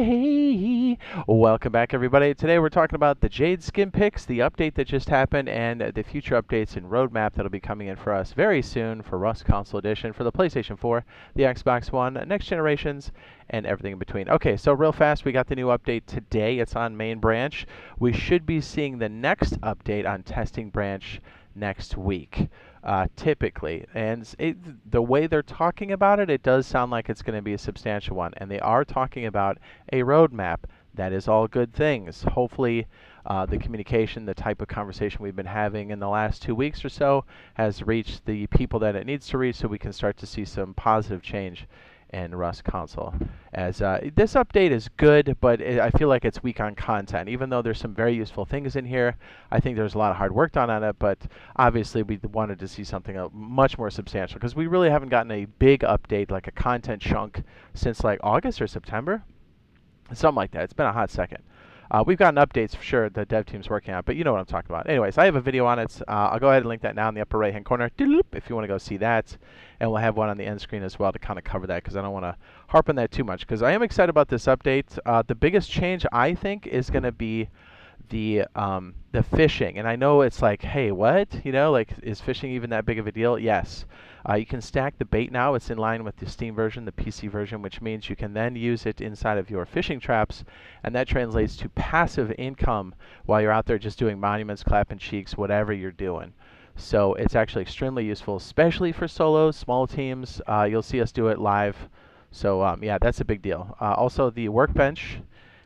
Hey, welcome back everybody. Today we're talking about the Jade skin picks, the update that just happened, and the future updates and roadmap that'll be coming in for us very soon for Rust Console Edition for the PlayStation 4, the Xbox One, next generations, and everything in between. Okay, so real fast, we got the new update today. It's on main branch. We should be seeing the next update on testing branch next week. Typically, and the way they're talking about it, it does sound like it's going to be a substantial one, and they are talking about a roadmap. That is all good things. Hopefully, the communication, the type of conversation we've been having in the last 2 weeks or so has reached the people that it needs to reach, so we can start to see some positive change in Rust Console. As this update is good, but I feel like it's weak on content. Even though there's some very useful things in here, I think there's a lot of hard work done on it, but obviously we wanted to see something much more substantial, because we really haven't gotten a big update, like a content chunk, since like August or September. Something like that. It's been a hot second. We've gotten updates for sure the dev team's working on, but you know what I'm talking about. Anyways, I have a video on it. I'll go ahead and link that now in the upper right hand corner if you want to go see that. And we'll have one on the end screen as well to kind of cover that, because I don't want to harp on that too much, because I am excited about this update. The biggest change, I think, is going to be the fishing. And I know it's like, hey, what? You know, like, is fishing even that big of a deal? Yes. You can stack the bait now. It's in line with the Steam version, the PC version, which means you can then use it inside of your fishing traps, and that translates to passive income while you're out there just doing monuments, clapping cheeks, whatever you're doing. So it's actually extremely useful, especially for solos, small teams. You'll see us do it live. So yeah, that's a big deal. Also, the workbench.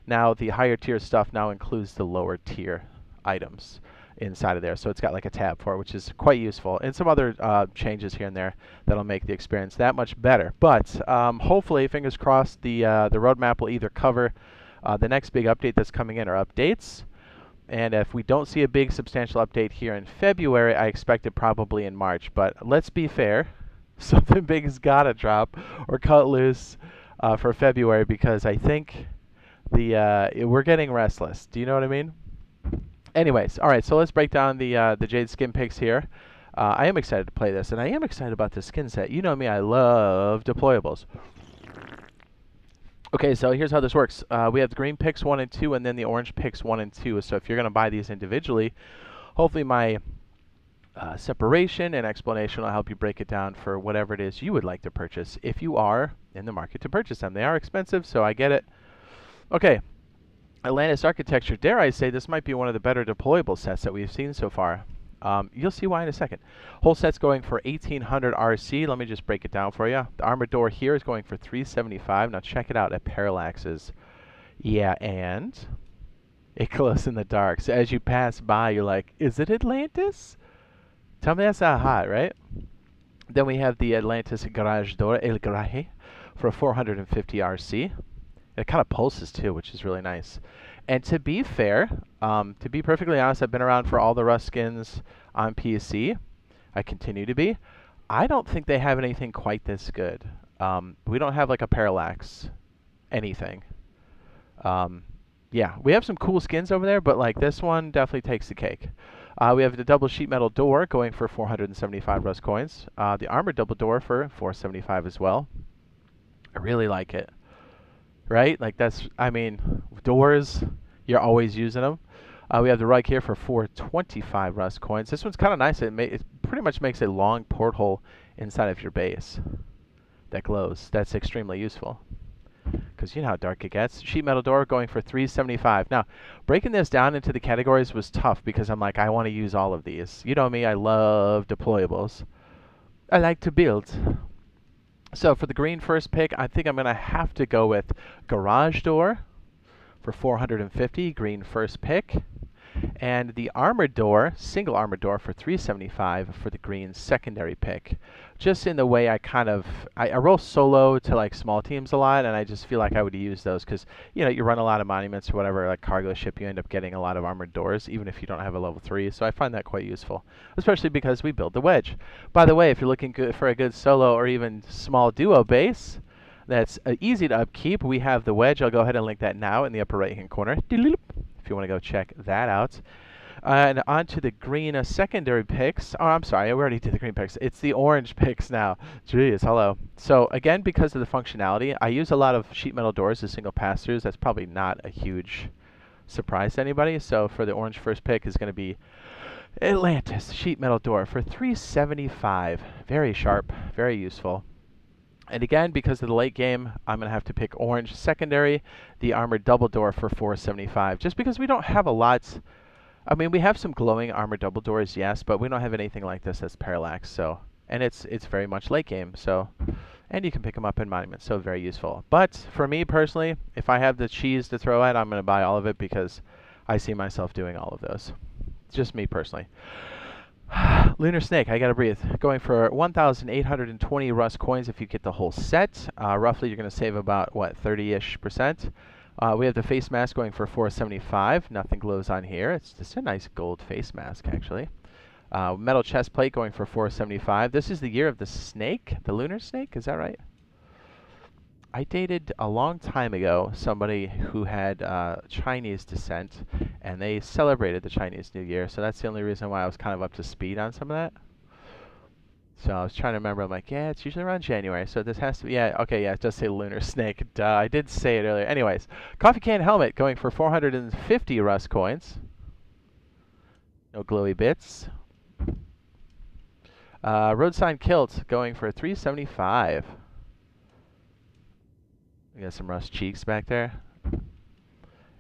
Now, the higher tier stuff now includes the lower tier items inside of there. So it's got like a tab for it, which is quite useful. And some other changes here and there that'll make the experience that much better. But hopefully, fingers crossed, the roadmap will either cover the next big update that's coming in, or updates. And if we don't see a big substantial update here in February, I expect it probably in March. But let's be fair, something big has got to drop or cut loose for February, because I think we're getting restless. Do you know what I mean? Anyways, all right, so let's break down the Jade skin picks here. I am excited to play this, and I am excited about the skin set. You know me, I love deployables. Okay, so here's how this works. We have the green picks 1 and 2, and then the orange picks 1 and 2. So if you're going to buy these individually, hopefully my separation and explanation will help you break it down for whatever it is you would like to purchase, if you are in the market to purchase them. They are expensive, so I get it. Okay. Atlantis architecture, dare I say, this might be one of the better deployable sets that we've seen so far. You'll see why in a second. Whole set's going for 1800 RC. Let me just break it down for you. The armored door here is going for 375. Now check it out at parallaxes. Yeah, and it glows in the dark. So as you pass by, you're like, is it Atlantis? Tell me that's not hot, right? Then we have the Atlantis garage door, El Garaje, for 450 RC. It kind of pulses too, which is really nice. And to be fair, to be perfectly honest, I've been around for all the Rust skins on PC. I continue to be. I don't think they have anything quite this good. We don't have like a parallax anything. Yeah, we have some cool skins over there, but like this one definitely takes the cake. We have the double sheet metal door going for 475 Rust coins. The armored double door for 475 as well. I really like it. Right? Like that's, I mean, doors, you're always using them. We have the rug here for 425 Rust coins. This one's kind of nice. It pretty much makes a long porthole inside of your base that glows. That's extremely useful, because you know how dark it gets. Sheet metal door going for 375. Now, breaking this down into the categories was tough, because I'm like, I want to use all of these. You know me, I love deployables. I like to build. So for the green first pick, I think I'm going to have to go with garage door for 450, green first pick. And the armored door, single armored door for 375 for the green secondary pick. Just in the way I kind of, I roll solo to like small teams a lot, and I just feel like I would use those because, you know, you run a lot of monuments or whatever, like cargo ship, you end up getting a lot of armored doors, even if you don't have a level 3. So I find that quite useful, especially because we build the wedge. By the way, if you're looking for a good solo or even small duo base that's easy to upkeep, we have the wedge. I'll go ahead and link that now in the upper right hand corner, if you want to go check that out. And on to the green secondary picks. Oh, I'm sorry, we already did the green picks. It's the orange picks now. Jeez, hello. So again, because of the functionality, I use a lot of sheet metal doors as single pass-throughs. That's probably not a huge surprise to anybody. So for the orange first pick is going to be Atlantis sheet metal door for $375. Very sharp, very useful. And again, because of the late game, I'm going to have to pick orange secondary, the armored double door for $475. Just because we don't have a lot. I mean, we have some glowing armored double doors, yes, but we don't have anything like this that's parallax. So, and it's very much late game. So, and you can pick them up in monuments. So very useful. But for me personally, if I have the cheese to throw at, I'm going to buy all of it because I see myself doing all of those. Just me personally. Lunar Snake, I gotta breathe. Going for 1,820 Rust coins if you get the whole set. Roughly, you're gonna save about what 30-ish%. We have the face mask going for $475. Nothing glows on here. It's just a nice gold face mask, actually. Metal chest plate going for $475. This is the year of the snake, the lunar snake. Is that right? I dated a long time ago somebody who had Chinese descent, and they celebrated the Chinese New Year, so that's the only reason why I was kind of up to speed on some of that. So I was trying to remember, I'm like, yeah, it's usually around January, so this has to be, yeah, okay, yeah, it does say lunar snake. Duh, I did say it earlier. Anyways, coffee can helmet going for 450 Rust coins. No glowy bits. Road sign kilt going for $375. We got some Rust cheeks back there.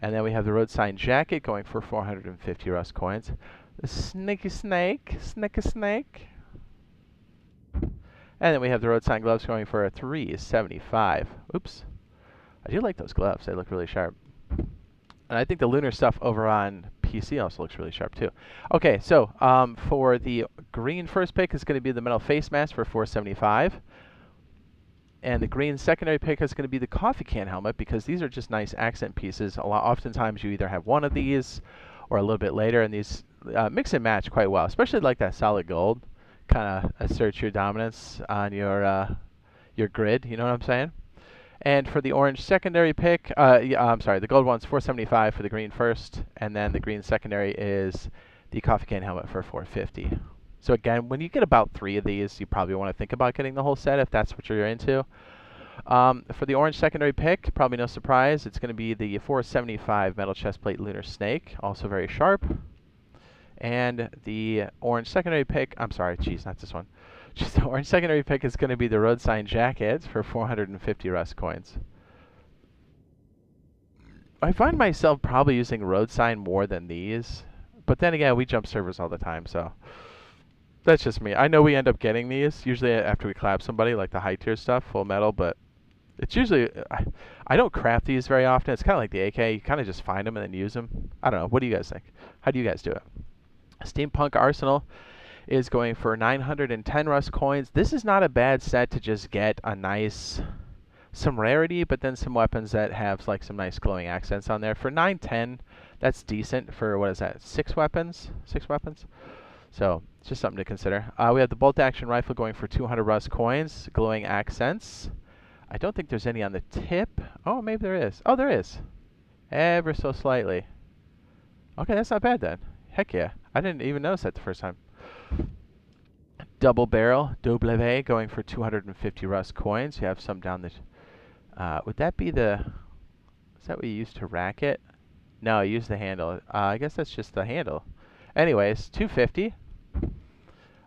And then we have the road sign jacket going for 450 Rust coins. The snaky snake, snake. And then we have the road sign gloves going for $375. Oops. I do like those gloves. They look really sharp. And I think the lunar stuff over on PC also looks really sharp too. Okay, so for the green first pick is going to be the metal face mask for $475. And the green secondary pick is going to be the coffee can helmet because these are just nice accent pieces. Oftentimes you either have one of these or a little bit later, and these mix and match quite well, especially like that solid gold. Kind of asserts your dominance on your grid, you know what I'm saying? And for the orange secondary pick, I'm sorry, the gold one's $475 for the green first, and then the green secondary is the coffee can helmet for $450. So again, when you get about 3 of these, you probably want to think about getting the whole set if that's what you're into. For the orange secondary pick, probably no surprise, it's going to be the $475 metal chestplate lunar snake, also very sharp. And the orange secondary pick, I'm sorry, geez, not this one. Just the orange secondary pick is going to be the road sign jacket for 450 Rust coins. I find myself probably using road sign more than these, but then again, we jump servers all the time, so that's just me. I know we end up getting these usually after we collab somebody, like the high tier stuff, full metal, but it's usually I don't craft these very often. It's kind of like the AK. You kind of just find them and then use them. I don't know. What do you guys think? How do you guys do it? Steampunk Arsenal is going for 910 Rust coins. This is not a bad set to just get a nice, some rarity, but then some weapons that have like some nice glowing accents on there. For 910, that's decent for, what is that, 6 weapons? 6 weapons? So, it's just something to consider. We have the bolt action rifle going for 200 Rust coins, glowing accents. I don't think there's any on the tip. Oh, maybe there is. Oh, there is. Ever so slightly. Okay, that's not bad then. Heck yeah. I didn't even notice that the first time. Double barrel, double going for 250 Rust coins. You have some down the... would that be the... Is that what you use to rack it? No, you use the handle. I guess that's just the handle. Anyways, 250.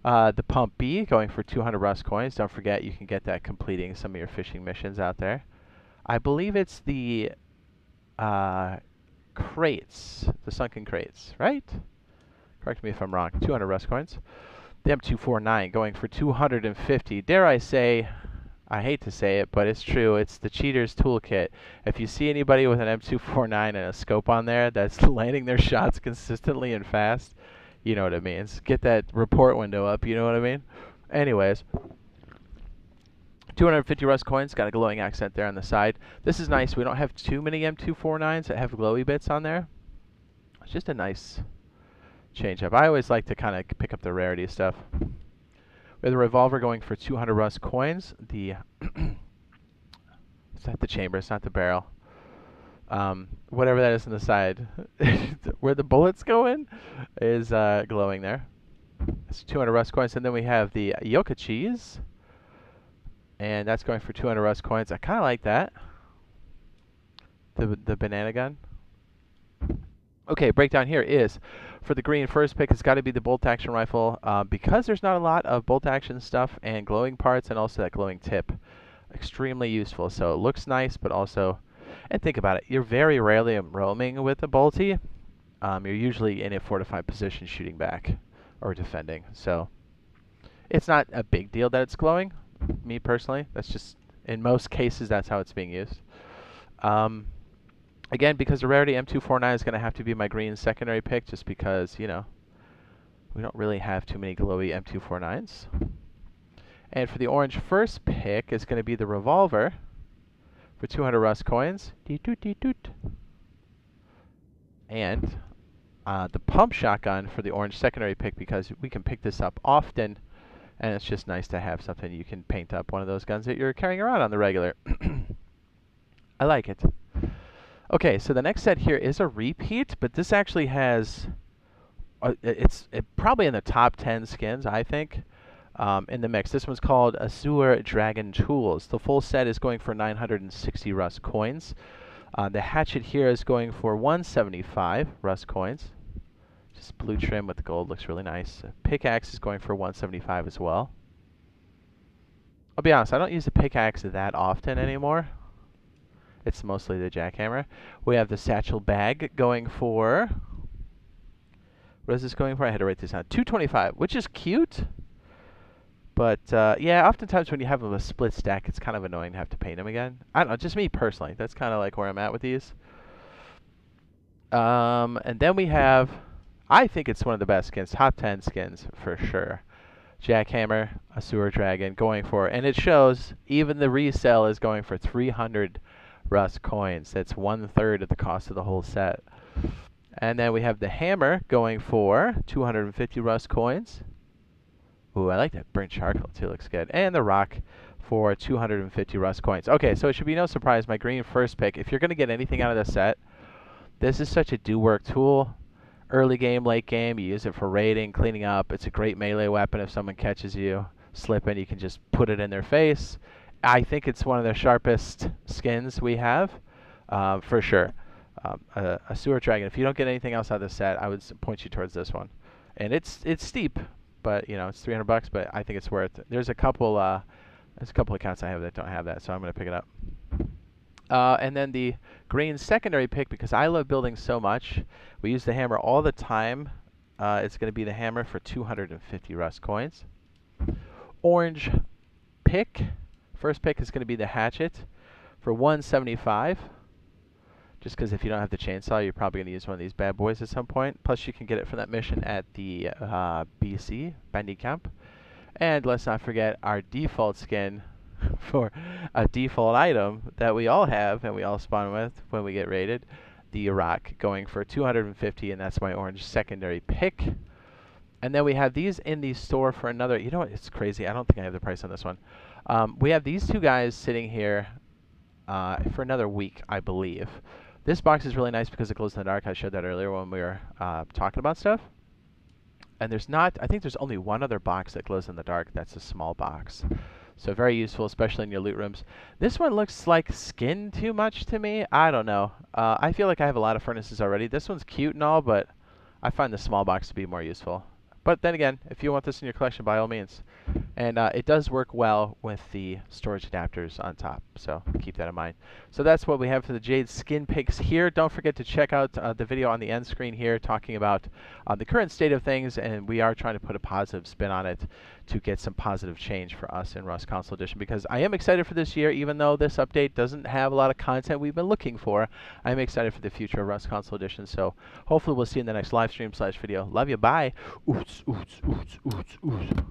The Pump B going for 200 Rust coins. Don't forget, you can get that completing some of your fishing missions out there. I believe it's the crates, the sunken crates, right? Correct me if I'm wrong. 200 Rust coins. The M249 going for 250. Dare I say, I hate to say it, but it's true. It's the cheater's toolkit. If you see anybody with an M249 and a scope on there that's landing their shots consistently and fast, you know what it means. Get that report window up, you know what I mean? Anyways, 250 Rust coins, got a glowing accent there on the side. This is nice. We don't have too many M249s that have glowy bits on there. It's just a nice change up. I always like to kind of pick up the rarity stuff. We have the revolver going for 200 Rust coins. The it's not the chamber, it's not the barrel. Whatever that is on the side, where the bullets go in, is glowing there. It's 200 Rust coins, and then we have the Yoka cheese, and that's going for 200 Rust coins. I kind of like that. The banana gun. Okay, breakdown here is for the green first pick. It's got to be the bolt action rifle because there's not a lot of bolt action stuff and glowing parts, and also that glowing tip. Extremely useful. So it looks nice, but also, and think about it, you're very rarely roaming with a bolty. You're usually in a fortified position shooting back or defending. So it's not a big deal that it's glowing. Me personally, that's just, in most cases, that's how it's being used. Again, because the rarity M249 is going to have to be my green secondary pick, just because, you know, we don't really have too many glowy M249s. And for the orange first pick is going to be the revolver for 200 Rust coins. And the pump shotgun for the orange secondary pick, because we can pick this up often, and it's just nice to have something you can paint up one of those guns that you're carrying around on the regular. I like it. Okay, so the next set here is a repeat, but this actually has, it's probably in the top 10 skins, I think, in the mix. This one's called Azure Dragon Tools. The full set is going for 960 Rust coins. The hatchet here is going for 175 Rust coins. Just blue trim with the gold, looks really nice. Pickaxe is going for 175 as well. I'll be honest, I don't use the pickaxe that often anymore. It's mostly the jackhammer. We have the satchel bag going for, what is this going for? I had to write this down. 225, which is cute. But yeah, oftentimes when you have a split stack, it's kind of annoying to have to paint them again. I don't know, just me personally. That's kind of like where I'm at with these. And then we have, I think it's one of the best skins, top 10 skins for sure. Jackhammer, Azure Dragon going for, and it shows even the resale is going for 300 Rust coins. That's 1/3 of the cost of the whole set. And then we have the hammer going for 250 Rust coins. Ooh, I like that burnt charcoal too, looks good. And the rock for 250 Rust coins. Okay, so it should be no surprise, my green first pick, if you're going to get anything out of the set, this is such a do-work tool. Early game, late game, you use it for raiding, cleaning up. It's a great melee weapon. If someone catches you slipping, you can just put it in their face. I think it's one of the sharpest skins we have, for sure. A Sewer Dragon. If you don't get anything else out of the set, I would point you towards this one. And it's steep, but you know it's $300. But I think it's worth it. There's a couple accounts I have that don't have that, so I'm going to pick it up. And then the green secondary pick, because I love building so much. We use the hammer all the time. It's going to be the hammer for 250 Rust coins. Orange pick. First pick is going to be the hatchet for 175. Just because if you don't have the chainsaw, you're probably going to use one of these bad boys at some point. Plus, you can get it from that mission at the BC, Bandit Camp. And let's not forget our default skin for a default item that we all have and we all spawn with when we get raided. The rock going for 250, and that's my orange secondary pick. And then we have these in the store for another, you know what, it's crazy. I don't think I have the price on this one. We have these two guys sitting here for another week, I believe. This box is really nice because it glows in the dark. I showed that earlier when we were talking about stuff. And there's not, I think there's only one other box that glows in the dark. That's a small box. So very useful, especially in your loot rooms. This one looks like skin too much to me. I don't know. I feel like I have a lot of furnaces already. This one's cute and all, but I find the small box to be more useful. But then again, if you want this in your collection, by all means. And it does work well with the storage adapters on top, so keep that in mind. So that's what we have for the Jade skin picks here. Don't forget to check out the video on the end screen here talking about the current state of things, and we are trying to put a positive spin on it to get some positive change for us in Rust Console Edition, because I am excited for this year. Even though this update doesn't have a lot of content we've been looking for, I'm excited for the future of Rust Console Edition. So hopefully we'll see you in the next live stream / video. Love you. Bye. Oots, oots, oots, oots, oots.